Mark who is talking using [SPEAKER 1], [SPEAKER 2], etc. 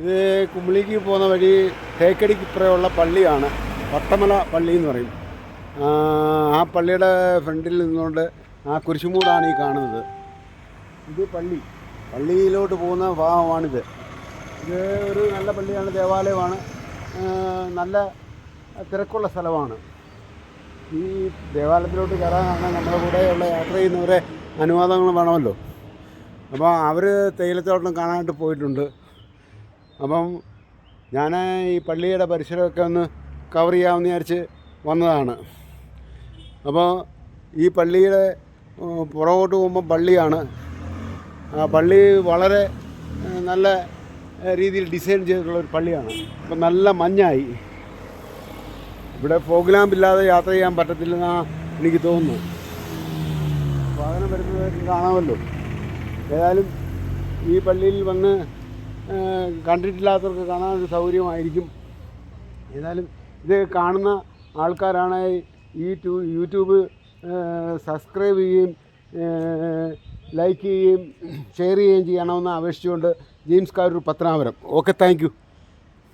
[SPEAKER 1] ഇത് കുമിളിക്ക് പോകുന്ന വഴി തേക്കടിക്ക് ഇപ്പുറമുള്ള പള്ളിയാണ്, വട്ടമല പള്ളി എന്ന് പറയും. ആ പള്ളിയുടെ ഫ്രണ്ടിൽ നിന്നുകൊണ്ട് ആ കുരിശുമൂടാണ് ഈ കാണുന്നത്. ഇത് പള്ളിയിലോട്ട് പോകുന്ന ഭാഗമാണിത്. ഇത് ഒരു നല്ല പള്ളിയാണ്, ദേവാലയമാണ്, നല്ല തിരക്കുള്ള സ്ഥലമാണ്. ഈ ദേവാലയത്തിലോട്ട് കയറാനാണ് നമ്മുടെ കൂടെയുള്ള യാത്ര ചെയ്യുന്നവരെ അനുവാദങ്ങൾ വേണമല്ലോ. അപ്പോൾ അവർ തേയിലത്തോട്ടം കാണാനായിട്ട് പോയിട്ടുണ്ട്. അപ്പം ഞാൻ ഈ പള്ളിയുടെ പരിസരമൊക്കെ ഒന്ന് കവർ ചെയ്യാമെന്ന് വിചാരിച്ച് വന്നതാണ്. അപ്പോൾ ഈ പള്ളിയുടെ പുറകോട്ട് പോകുമ്പം പള്ളിയാണ്. ആ പള്ളി വളരെ നല്ല രീതിയിൽ ഡിസൈൻ ചെയ്തിട്ടുള്ള ഒരു പള്ളിയാണ്. അപ്പം നല്ല മഞ്ഞായി. ഇവിടെ ഫോഗ് ലാമ്പ് ഇല്ലാതെ യാത്ര ചെയ്യാൻ പറ്റത്തില്ലെന്നാണ് എനിക്ക് തോന്നുന്നു. വാഹനം വരുന്നവർക്ക് കാണാമല്ലോ. ഏതായാലും ഈ പള്ളിയിൽ വന്ന് കണ്ടിട്ടില്ലാത്തവർക്ക് കാണാനൊരു സൗകര്യമായിരിക്കും. ഏതായാലും ഇത് കാണുന്ന ആൾക്കാരാണ് ഈ യൂട്യൂബ് സബ്സ്ക്രൈബ് ചെയ്യുകയും ലൈക്ക് ചെയ്യുകയും ഷെയർ ചെയ്യുകയും ചെയ്യണമെന്ന് അപേക്ഷിച്ചുകൊണ്ട് James Karoor Pathanapuram. Okay, thank U.